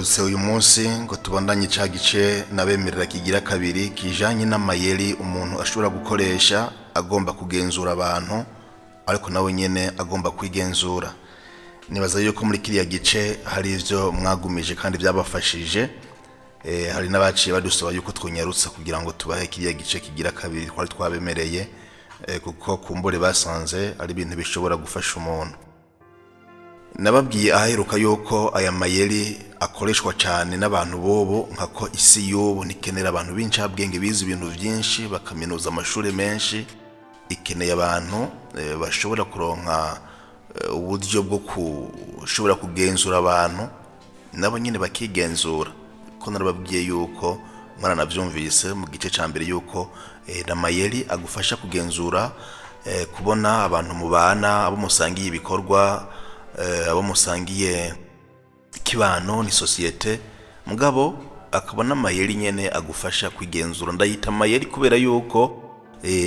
tugarutse uyu munsi ngo tubandanye ca gice nabemerera kigira kabiri kijanye n'amayeri umuntu ashobora gukoresha agomba kugenzura abantu ariko nawe nyene agomba kwigenzura. Nibaza yuko muri kiriya gice hari ivyo mwagumije kandi byabafashije, hari n'abaciye badusaba yuko twonyarutsa kugira ngo tubahe kiriya gice kigira kabiri twari twabemereye, kuko kumbure basanze ari ibintu bishobora gufasha umuntu. Nababwiye aheruka yuko aya mayeri akoreshwa cyane n'abantu bobo, nkako isi y'ubu nikenera abantu b'incabwenge bize ibintu byinshi bakaminuza amashuri menshi, ikeneye abantu bashobora kuronka uburyo bwo kushobora kugenzura abantu nabo nyine bakigenzura. Ko narababwiye yuko mwaranavyumvise mu gice ca mbere yuko n'amayeri agufasha kugenzura, kubona abantu mubana, abo musangiye ibikorwa, abo musangiye kibano ni societe, mugabo akabona amayeri nyene agufasha kwigenzura. Ndayita amayeri kubera yuko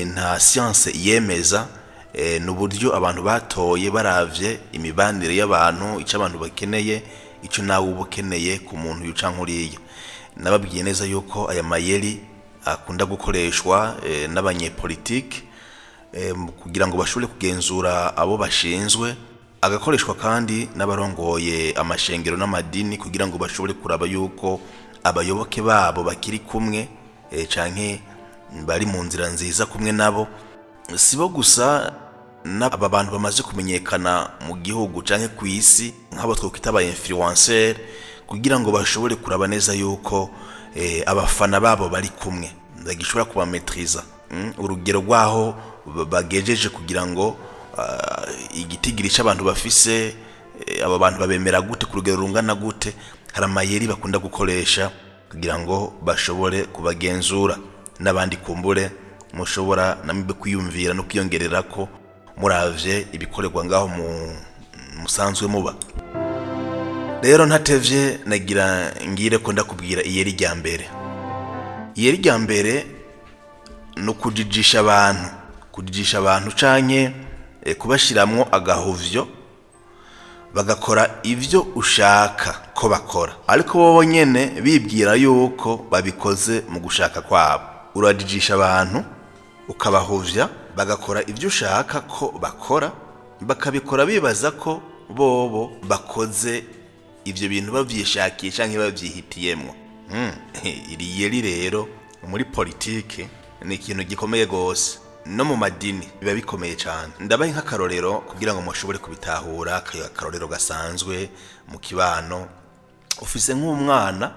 nta science yemeza, n'uburyo abantu batoye baravye imibanire y'abantu, ico abantu bakeneye, ico nawe ubukeneye ku muntu yuca nkuriye. Nababwiye neza yuko aya mayeri akunda gukoreshwa n'abanyepolitike kugira ngo bashobore kugenzura abo bashinzwe, agakoreshwa kandi n'abarongoye amashengero n'amadini kugira ngo bashobore kuraba yuko abayoboke babo bakiri kumwe, canke bari mu nzira nziza kumwe nabo. Sibo gusa n'aba bantu bamaze kumenyekana mu gihugu canke ku isi nk'abo twokwita aba influencer, kugira ngo bashobore kuraba neza yuko abafana babo bari kumwe, bagishobora kubametriza urugero rwaho bagejeje, kugira ngo igitigiri cy'abantu bafise aba bantu babemera gute, ku rugero rungana gute. Hari amayeri bakunda gukoresha kugira ngo bashobore kubagenzura. N'abandi kumbure mushobora namwe kwiyumvira no kwiyongerera ko muravye ibikorerwa ngaho musanzwe muba. Rero ntatevye nagira ngire ko ndakubwira iyeri rya mbere. Iyeri rya mbere no kujijisha abantu canke kubashiramwo agahovyo bagakora ivyo ushaka ko bakora, ariko bobo nyene bibwira yuko babikoze mu gushaka kwabo. Urajijisha abantu ukabahovya bagakora ivyo ushaka ko bakora, bakabikora bibaza ko bobo bakoze ivyo bintu bavyishakiye canke bavyihitiyemwo. Iri yeri rero muri politike ni ikintu gikomeye gose, no mu madini biba bikomeye cyane. Ndabaye nk'akarorero kugira ngo mushobore kubitahura. Akarorero gasanzwe mu kibano, ufise nk'umwana,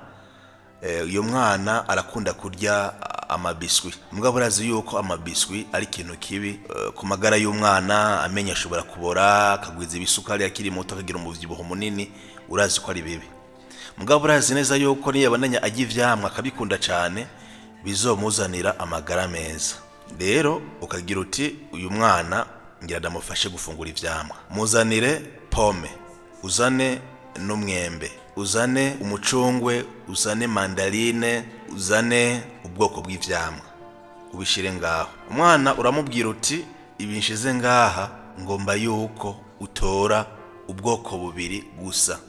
uyo mwana arakunda kurya amabiswi, mugabo urazi yuko amabiswi ari ikintu kibi ku magara y'umwana. Amenya ashobora kubora, akagwiza ibisukari akiri muto, akagira umuvyibuho munini, urazi ko ari bibi. Mugabo urazi neza yuko niyo yabananya ajya ivyamwa akabikunda cyane, bizomuzanira amagara meza. Rero ukagira uti uyu mwana ngira ndamufashe gufungura ivyamwa, muzanire pome, uzane n'umwembe, uzane umucungwe, uzane mandarine, uzane ubwoko bw'ivyamwa, ubishire ngaho. Umwana uramubwira uti ibinshize ngaha ngomba yuko utora ubwoko bubiri gusa,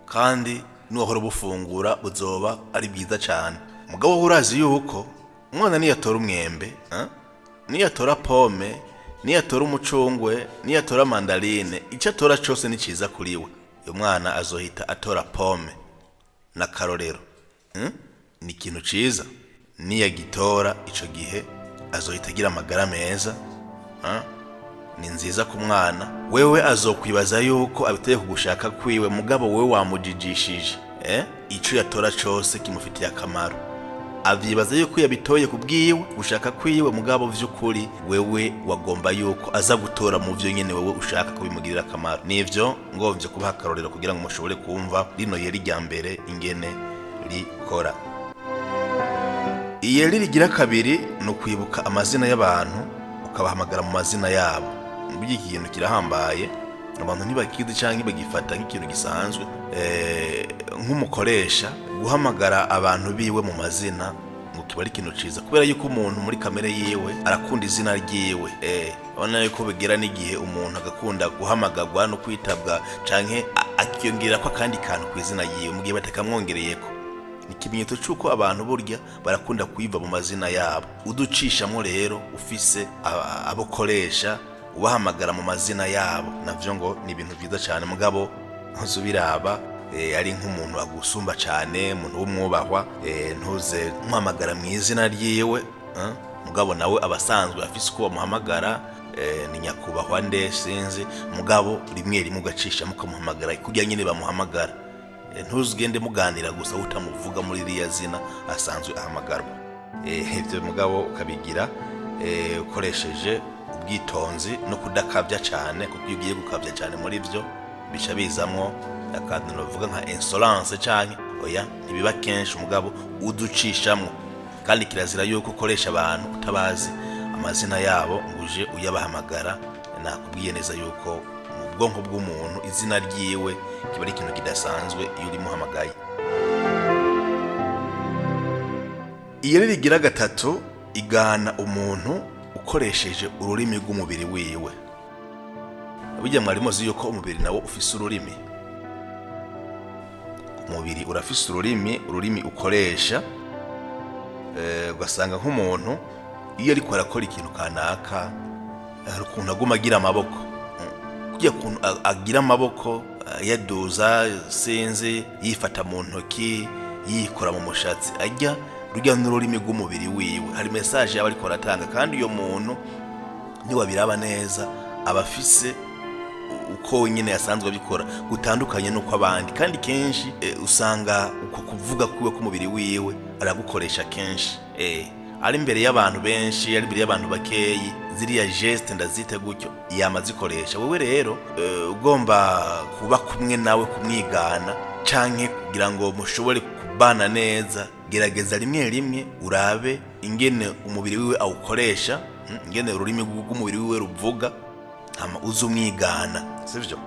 kandi nuhora bufungura buzoba ari bwiza cyane. Mugabo urazi yuko umwana niyatora umwembe, niyatora pome, niyatora umucungwe, niyatora mandarine, icyo atora cyose ni cyiza kuri we. Uyu mwana azohita atora pome na karorero, ni ikintu ciza. Niyagitora ico gihe azohita agira amagara meza, ni nziza ku mwana. Wewe azokwibaza yuko abiteye kugushaka kwiwe, mugabo wewe wamujijishije. Ico yatora cyose kimufitiye akamaro, avyibaza yuko yabitoye kubwiwe gushaka kwiwe, mugabo vy'ukuri wewe wagomba yuko aza gutora mu vyo nyene wewe ushaka ko bimugirira akamaro. Nivyo ngomvye kubaha akarorero kugira ngo mushobore kumva rino yeri rya mbere ingene rikora. Iyeri rigira kabiri no kwibuka amazina y'abantu, ukabahamagara mu mazina yabo. Muri ikintu kirahambaye, abantu ntibakizi canke bagifata nk'ikintu gisanzwe. Nk'umukoresha guhamagara abantu biwe mu mazina, kiba ari ikintu ciza kubera yuko umuntu muri kamere yiwe arakunda izina ryiwe. Abona yuko bigera n'igihe umuntu agakunda guhamagagwa no kwitabwa canke akiyongera ko akandi kantu ku izina yiwe mu gihe batakamwongereyeko. Ni ikimenyetso c'uko abantu burya barakunda kuyiva mu mazina yabo. Uducishamwo rero ufise abo koresha ubahamagara mu mazina yabo, navyo ngo ni ibintu vyiza cane. Mugabo ntuzubiraba ari nk'umuntu agusumba cane, umuntu w'umwubahwa, ntuze muhamagara mu izina ryiwe. Mugabo nawe abasanzwe afise uko bamuhamagara, ni nyakubahwa nde sinzi, mugabo rimwe rimwe ugacisha mukamuhamagara kugira nyine bamuhamagara. Ntuzugende muganira gusa utamuvuga muri iriya zina asanzwe ahamagarwa. Ivyo mugabo ukabigira ukoresheje ubwitonzi no kudakavya cane, kuko iyo ugiye gukavya cane muri vyo bica bizamwo akantu novuga nka insolence canke oya, ntibiba kenshi mugabo uducishamwo. Kandi kirazira yuko ukoresha abantu utabazi amazina yabo nguje uyabahamagara. Nakubwiye neza yuko mu bwonko bw'umuntu izina ryiwe kiba ari ikintu kidasanzwe iyo uri muhamagaye. Iyo rigira gatatu, igana umuntu ukoresheje ururimi rw'umubiri wiwe. Burya mwari muzi yuko umubiri nawo ufise ururimi. Umubiri urafise ururimi ukoresha. Ugasanga nk'umuntu iyo ariko arakora ikintu kanaka, hari ukuntu aguma agira amaboko. Kugira ukuntu agira amaboko yaduza sinzi, yifata mu ntoki, yikora mu mushatsi, ajya rujya n'ururimi rw'umubiri wiwe. Hari message yaba ariko aratanga, kandi iyo muntu niwabiraba neza abafise uko nyine yasanzwe abikora gutandukanye nuko abandi. Kandi kenshi usanga uko kuvuga kuwe k'umubiri wiwe aragukoresha kenshi, ari imbere y'abantu benshi, ari imbere y'abantu bakeyi, ziriya geste ndazite gutyo yamazikoresha. Wewe rero ugomba kuba kumwe nawe, kumwigana canke kugira ngo mushobore kubana neza, gerageza rimwe rimwe urabe ingene umubiri wiwe awukoresha, ingene ururimi rw'umubiri wiwe ruvuga, hama uzumwigana, sivyo?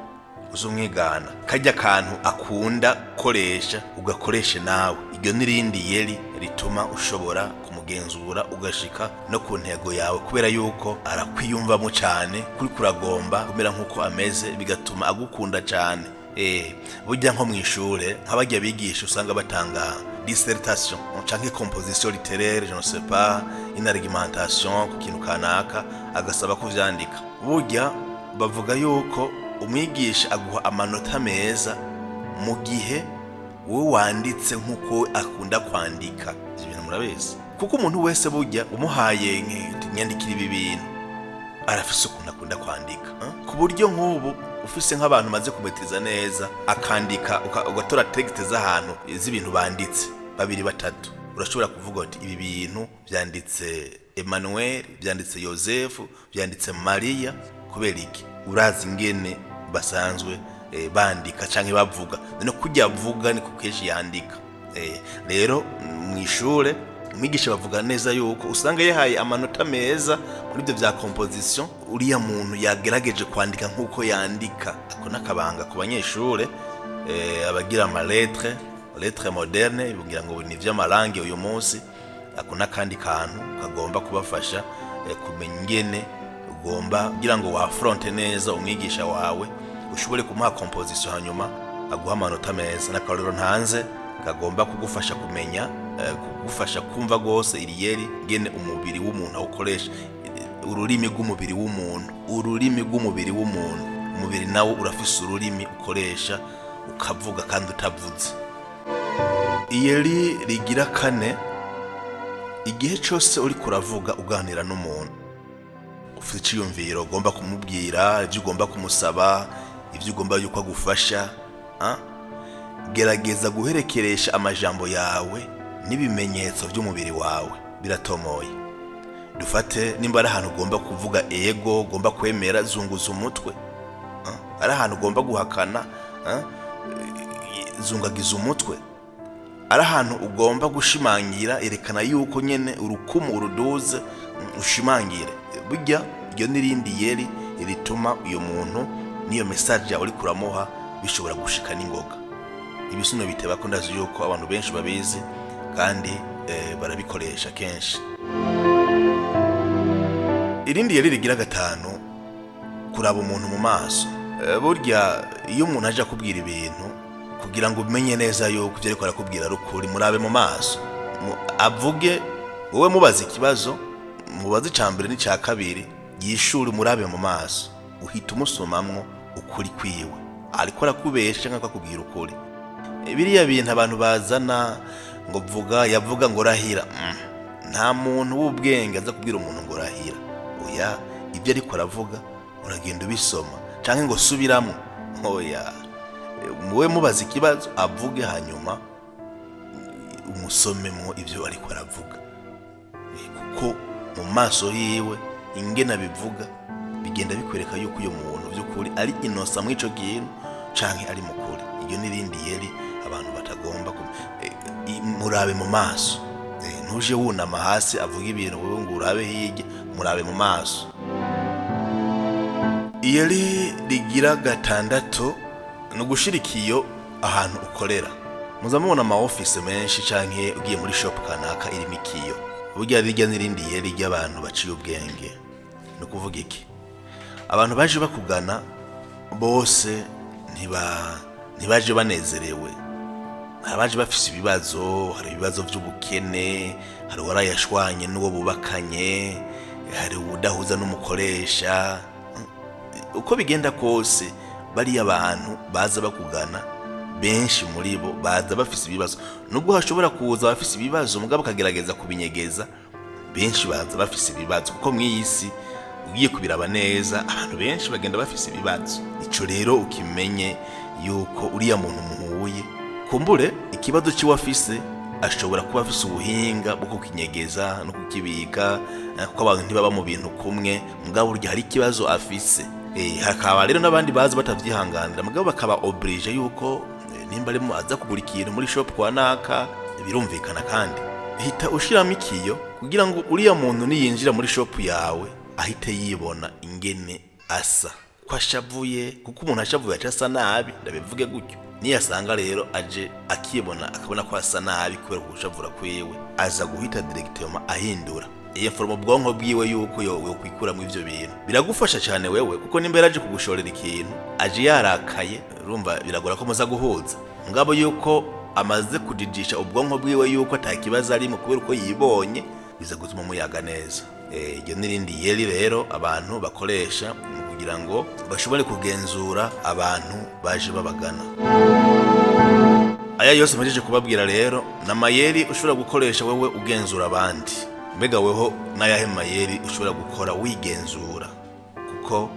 Uzumwigana kajya kantu akunda koresha ugakoreshe nawe. Iryo nirindi yeri rituma ushobora kumugenzura ugashika no ku ntego yawe, kubera yuko arakwiyumvamo cyane, kuri kuragomba kumera nkuko ameze, bigatuma agukunda cyane. Burya nko mwishure nk'abajya bigisha usanga batanga dissertation canke composition littéraire, je ne sais pas, une argumentation ku kintu kanaka, agasaba kuvyandika. Burya bavuga yuko umwigisha aguha amanota meza mu gihe wowe wanditse nkuko akunda kwandika. Ibintu murabizi, kuko umuntu wese burya umuhaye nyandikira ibi bintu arafise ukuntu akunda kwandika, ku buryo nk'ubu ufise nk'abantu maze kumetiza neza akandika, ugatora text z'ahantu z'ibintu banditse babiri batatu, urashobora kuvuga uti ibi bintu byanditse Emmanuel, byanditse Joseph, byanditse Maria. Kubera iki? Urazi ingene basanzwe bandika canke bavuga, no kujya avuga ni kukeshi yandika. Rero mwishure umwigisha bavuga neza yuko usanga yahaye amanota meza muri ibyo bya composition, uriya muntu yagerageje kwandika nkuko yandika. Ako nakabanga ku banyeshure abagira ama lettre moderne, bivugira ngo ni vy'amarangi uyu munsi. Ako nakandi kantu kagomba kubafasha kumenya ingene ugomba kugira ngo wafronte neza umwigisha wawe, ushobore kumuha composition hanyuma aguha amanota meza. Nakarero ntanze kagomba kugufasha kumenya, kugufasha kumva gose iriyeri ngene umubiri w'umuntu awukoresha, ururimi rw'umubiri w'umuntu, ururimi rw'umubiri w'umuntu. Umubiri nawo urafise ururimi ukoresha ukavuga kandi utavuze. Iyeri rigira kane, igihe cyose uri kuravuga uganira n'umuntu, ufite iciyumviro ugomba kumubwira, ibyo ugomba kumusaba, ibyo ugomba yuko agufasha, gerageza guherekeresha amajambo yawe n'ibimenyetso by'umubiri wawe biratomoye. Dufate nimba ari ahantu ugomba kuvuga ego, ugomba kwemera, zunguza umutwe. Ari ahantu ugomba guhakana, zungagiza umutwe. Ari ahantu ugomba gushimangira, erekana yuko nyene urukumu uruduze, ushimangire. Burya iryo nirindi yeri rituma uyo muntu niyo message yawe uri kuramuha bishobora gushika n'ingoga. Ibisuno biteba ko ndazi yuko abantu benshi babizi, kandi barabikoresha kenshi. Irindi yari rigira gatanu, kuraba umuntu mu maso. Burya iyo umuntu aje akubwira ibintu kugira ngo umenye neza yuko ibyo ariko arakubwira ari ukuri, murabe mu maso, avuge, wowe mubaza ikibazo, mubaza icambere n'icya kabiri, yishure murabe mu maso, uhita umusomamwo ukuri kwiwe, ariko arakubesha cyangwa akakubwira ukuri. Biriya bintu abantu bazana ngo yavuga ngo rahira, nta muntu w'ubwenge aza kubwira umuntu ngo rahira. Oya, ibyo ariko aravuga uragenda ubisoma canke ngo subiramo. Oya, muwe mubaza ikibazo avuge, hanyuma umusomemwo ibyo ariko aravuga, kuko mu maso yiwe ingena bivuga bigenda bikwereka yuko uyo muntu by'ukuri ari inosa mu ico kintu canke ari mukuri. Iyo nirindi yeri abantu batagomba murabe mu maso. Ntuje wunama hasi avuga ibintu wowe ngo urabe hirya, murabe mu maso. Iyeri rigira gatandatu no gushirikiyo ahantu ukorera. Muzamubona ama office menshi canke ugiye muri shop kanaka irimo ikiyo. Burya rijya nirindi yeri ry'abantu baciye ubwenge. No kuvuga iki? Abantu baje bakugana bose ntibaje banezerewe. Abaje bafise ibibazo, hari ibibazo by'ubukene, hari warayashwanye n'uwo bubakanye, hari udahuza n'umukoresha. Uko bigenda kose bari abantu baza bakugana, benshi muri bo baza bafise ibibazo. Nubwo hashobora kuza bafise ibibazo mugabo kagerageza kubinyegeza, benshi baza bafise ibibazo, kuko mw'isi ugiye kubiraba neza abantu benshi bagenda bafise ibibazo. Ico rero ukimenye yuko uriya muntu muhuye, kumbure ikibazo ciwe afise ashobora kuba afise ubuhinga bwo kukinyegeza no kukibika, kuko abantu ntibaba mu bintu kumwe, mugabo urya hari ikibazo afise. Hakaba rero n'abandi bazi batavyihanganira, mugabo bakaba oblige yuko nimba arimo aza kugura ikintu muri shop kwa naka, birumvikana. Kandi hita ushiramo ikiyo kugira ngo uriya muntu niyinjira muri shop yawe ahite yibona ingene asa, ko ashavuye, kuko umuntu ashavuye acasa nabi, ndabivuge gutyo. Niyasanga rero aje akibona akabona ko asa nabi kubera gushavura kwiwe, aza guhita directement ahindura iyo formo bwonko bwiwe yuko yo kwikura mu ivyo bintu. Biragufasha cyane wewe, kuko nimba aje kugushorera ikintu aje yarakaye, urumva biragora ko muza guhuza. Ngabo yuko amaze kudijisha ubwonko bwiwe yuko atakibaza ari mu kubera uko yibonye, biza gutuma muyaga neza. Iyo nirindi yeri rero abantu bakoresha kugira ngo bashobore kugenzura abantu baje babagana. Aya yose mpejeje kubabwira rero n'amayeri ushobora gukoresha wewe ugenzura abandi. Mbega weho n'ayahe mayeri ushobora gukora wigenzura, kuko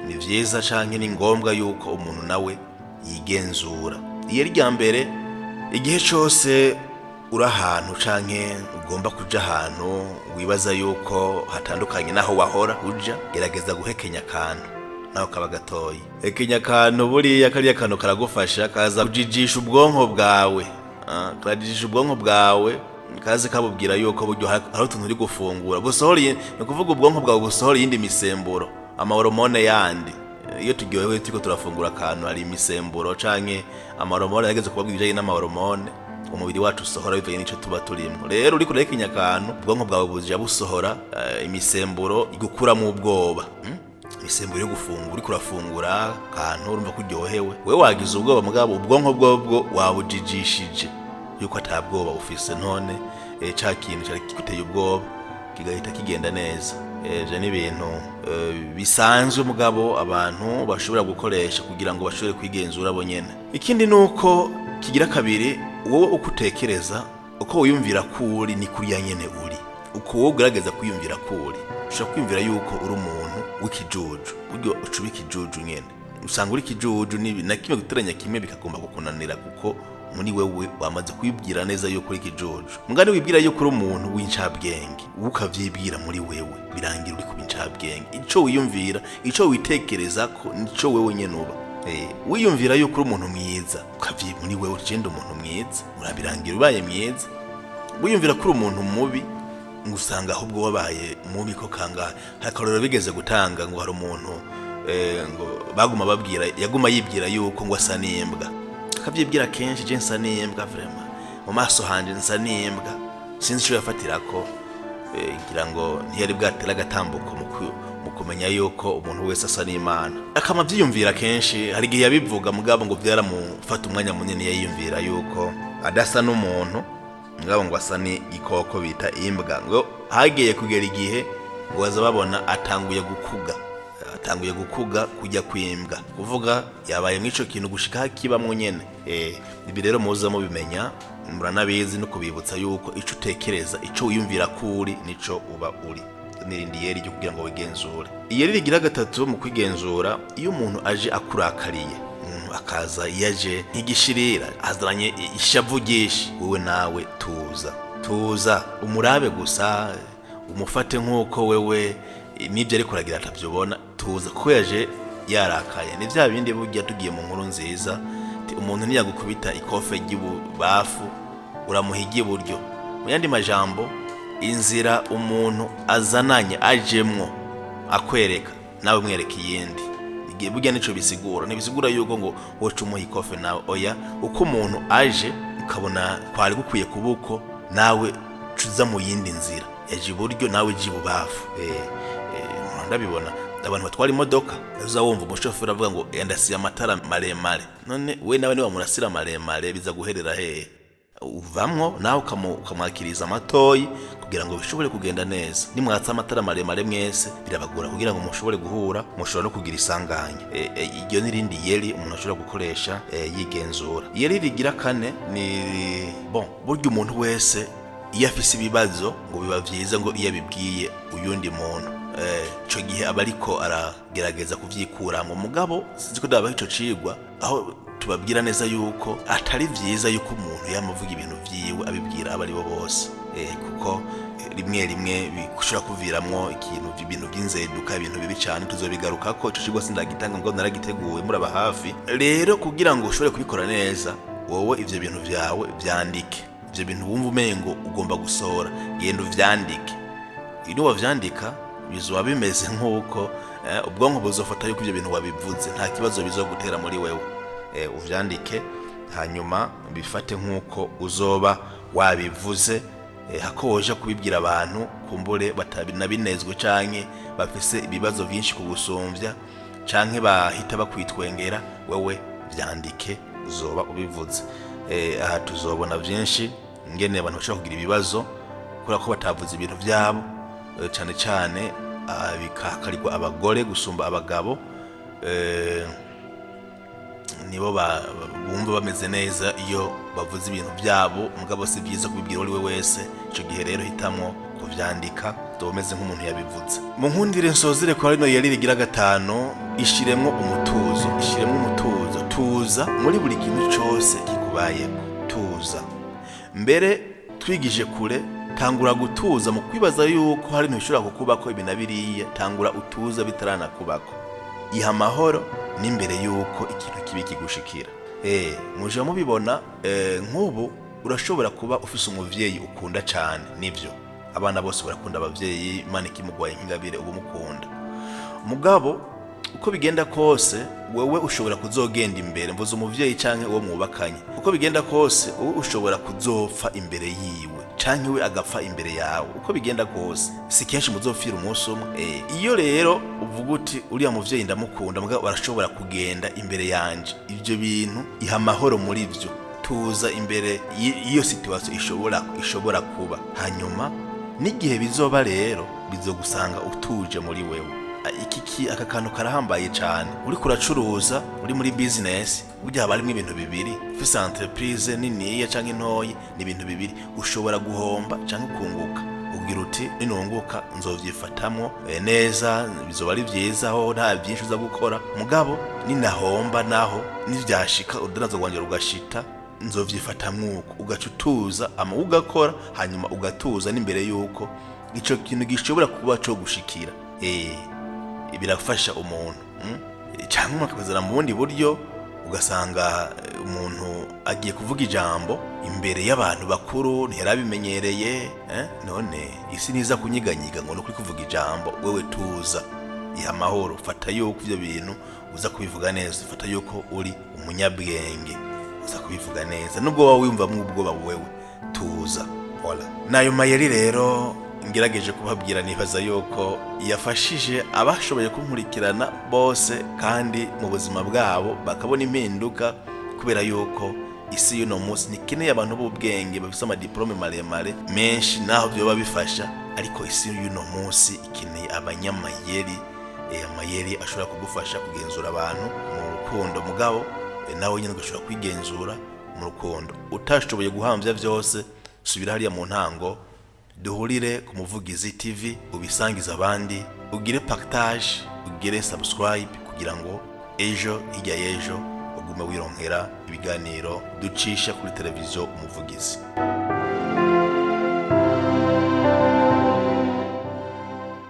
ni vyiza canke ni ngombwa yuko umuntu nawe yigenzura. Iyeri rya mbere, igihe cyose uri ahantu canke ugomba kuja ahantu wibaza yuko hatandukanye naho wahora uja, gerageza guhekenya akantu naho kaba gatoyi. Hekenya akantu, buriya kariya kantu karagufasha, kaza kujijisha ubwonko bwawe. Karajijisha ubwonko bwawe, kaze kabubwira yuko buryo hari utuntu uri gufungura, gusohora, ni kuvuga ubwonko bwawe gusohora yindi misemburo, amahormone yandi. Iyo turyohewe turiko turafungura akantu hari imisemburo canke amahormone yageze kubabwira n'amahormone umubiri wacu usohora bivanye n'ico tuba turimo. Rero uri kurekenya akantu, ubwonko bwawe buzija busohora imisemburo igukura mu ubwoba. Imisemburo yo gufungura, uri kurafungura akantu urumva kuryohewe, wewe wagize ubwoba mugabo ubwonko bwo wabujijishije yuko atabwoba ufise, none ca kintu cyari kiguteye ubwoba kigahita kigenda neza. Je ni ibintu bisanzwe mugabo abantu bashobora gukoresha kugira ngo bashobore kwigenzura bo nyene. Ikindi nuko kigira kabiri, wowe ukutekereza, uko wiyumvira kuri ni kuri ya nyene uri. Uko wowe ugerageza kwiyumvira kuri, ushobora kwiyumvira yuko uri umuntu w'ikijuju, buryo ucuba ikijuju nyene. Usanga uri ikijuju na kimwe guteranya kimwe bikagomba kukunanira, kuko muri wewe wamaze kwibwira neza yuko uri ikijuju. Mugani wibwira yuko uri umuntu w'incabwenge, ukavyibwira muri wewe birangira uri kuba incabwenge. Ico wiyumvira, ico witekereza ko nico wewe nyene uba. Wiyumvira yuko uri umuntu mwiza, ukavyi muri wewe ugenda umuntu mwiza, urabirangira ubaye mwiza. Wiyumvira ko uri umuntu mubi, ngusanga ahubwo wabaye mubi ko kangahe. Hakaroro bigeze gutanga ngo hari umuntu ngo baguma babwira, yaguma yibwira yuko ngo asa n'imbwa, akavyibwira kenshi, je nsa n'imbwa vraiment, mu maso hanje nsa n'imbwa sinzi icyo yafatira ko ngira ngo ntiyari bwatera agatambuko mu kumenya yuko umuntu wese asa n'Imana. Akama byiyumvira kenshi, hari igihe yabivuga mugabo ngo byaramufata umwanya munini yiyumvira yuko adasa n'umuntu, mugabo ngo asa n'igikoko bita imbwa. Ngo hagiye kugera igihe ngo baza babona atanguye gukuga kujya kwimbwa, kuvuga yabaye mw'ico kintu gushika hakibamwo nyene. Ibi rero muza mubimenya, muranabizi no kubibutsa yuko ico utekereza, ico wiyumvira kuri nico uba uri. Nirindi yeri ryo kugira ngo wigenzure. Iyeri rigira gatatu mu kwigenzura, iyo umuntu aje akurakariye, akaza yaje nk'igishirira, azanye ishavu ryinshi, wowe nawe tuza umurabe gusa, umufate nk'uko wewe nibyo ariko uragira atabyobona, tuza kuko yaje yarakaye. Ni bya bindi burya tugiye mu nkuru nziza, umuntu ntiyagukubita ikofe ry'ububafu uramuhigiye buryo. Mu yandi majambo, inzira umuntu azananye ajemwo akwereka, nawe mwereka iyindi. Igihe burya nico bisigura, ntibisigura yuko ngo woca umuha ikofe nawe, oya, uko umuntu aje ukabona kwari gukwiye kubuko, nawe cuza mu yindi nzira, yaje iburyo nawe je ibubafu. Ndabibona abantu batwara imodoka, uza wumva umushoferi avuga ngo yandasiye amatara maremare, none we nawe niba murasira maremare biza guherera hehe? Uvamwo nawe ukamwakiriza amatoyi kugira ngo bishobore kugenda neza. Nimwatsa amatara maremare mwese birabagora kugira ngo mushobore guhura, mushobora no kugira isanganya. Iryo nirindi yeri umuntu ashobora gukoresha yigenzura. Yeri rigira kane ni burya umuntu wese iyo afise ibibazo ngo biba vyiza ngo iyo abibwiye uyundi muntu, ico gihe aba ariko aragerageza kuvyikura mu mugabo. Sinzi ko dabaho ico cigwa aho tubabwira neza yuko atari vyiza yuko umuntu yamavuga ibintu vyiwe abibwira abari bo bose, kuko rimwe bikushobora kuviramwo ibintu by'inzeduka, ibintu bibi cyane. Tuzobigarukako ico cigwa sindagitanga ngo naragiteguwe muraba hafi. Rero kugira ngo ushobore kubikora neza, wowe ivyo bintu vyawe vyandike. Ivyo bintu wumva umengo ugomba gusohora, genda uvyandike. Iyo wavyandika bizoba bimeze nk'uko ubwonko buzofata yuko ivyo bintu wabivuze, nta kibazo bizogutera muri wewe. Uvyandike hanyuma bifate nk'uko uzoba wabivuze, hako woja kubibwira abantu kumbure batabinezwe canke bafise ibibazo byinshi kugusumvya canke bahita bakwitwengera, wewe vyandike uzoba ubivuze. Aha tuzobona byinshi ngene abantu bashobora kugira ibibazo kubera ko batavuze ibintu vyabo, cane bikakarirwa abagore gusumba abagabo. Nibo bumva bameze neza iyo bavuze ibintu byabo, mugabo si byiza kubibwira uri we wese. Ico gihe rero hitamwo kuvyandika, domeze nk'umuntu yabivuze. Mu nkundire nsozere kwa rino yari rigira gatano, ishiremwo umutuzo. Tuza muri buri kintu cyose kikubayeko, tuza. Mbere twigije kure, tangura gutuza mu kwibaza yuko hari ntishobora kukubako ibi na biriya, tangura utuza bitaranakubako. Iha amahoro n'imbere yuko ikintu kibi kigushikira. Muje mubibona, nk'ubu urashobora kuba ufise umuvyeyi ukunda cyane, nivyo abana bose barakunda abavyeyi, Imana ikimugwaye nk'ingabire ubu mukunda. Mugabo uko bigenda kose, wewe ushobora kuzogenda imbere, mvuze umuvyeyi canke uwo mwubakanye. Uko bigenda kose, wowe ushobora kuzopfa imbere yiwe canke we agapfa imbere yawe. Uko bigenda kose, si kenshi muzopfira umunsi umwe. Iyo rero uvuga uti uriya muvyeyi ndamukunda, mugabo barashobora kugenda imbere yanje, ivyo bintu iha amahoro muri vyo. Tuza imbere iyo situation ishobora kuba, hanyuma n'igihe bizoba rero bizogusanga utuje muri wewe. Aka kantu karahambaye cyane. Uri kuracuruza, uri muri business, burya haba harimo ibintu bibiri. Ufise entreprise niniya canke ntoyi, ni ibintu bibiri. Ushobora guhomba canke kunguka. Ugira uti ninunguka nzovyifatamwo neza, bizoba ari vyiza, aho nta byinshi uza gukora. Mugabo ninahomba naho nivyashika udanazo gwanje rugashita, nzovyifatamwo uko. Ugacutuza ugakora, hanyuma ugatuza n'imbere yuko ico kintu gishobora kuba cyo gushikira. Birafasha umuntu. Cyangwa makazana mu bundi buryo, ugasanga umuntu agiye kuvuga ijambo imbere y'abantu bakuru ntiyarabimenyereye, none isi niza kunyiganyiga ngo nukuri kuvuga ijambo. Wewe tuza, iha amahoro, fata yuko ivyo bintu uza kubivuga neza, fata yuko uri umunyabwenge, uza kubivuga neza, nubwo wowe wiyumvamwo ubwoba wewe tuza. Hola nayo mayeri rero ngerageje kubabwira, nibaza yuko yafashije abashoboye kunkurikirana bose, kandi mu buzima bwabo bakabona impinduka, kubera yuko isi y'uno munsi ntikeneye abantu b'ubwenge bafise amadiplome maremare menshi naho byoba bifasha, ariko isi y'uno munsi ikeneye abanyamayeri, amayeri ashobora kugufasha kugenzura abantu mu rukundo, mugabo nawe nyine ugashobora kwigenzura mu rukundo. Utashoboye guhamvya vyose, subira hariya mu ntango, duhurire ku Muvugizi TV, ubisangiza abandi, ugire partage, ugire subscribe, kugira ngo ejo hirya y'ejo ugume wironkera ibiganiro ducisha kuri televiziyo Umuvugizi.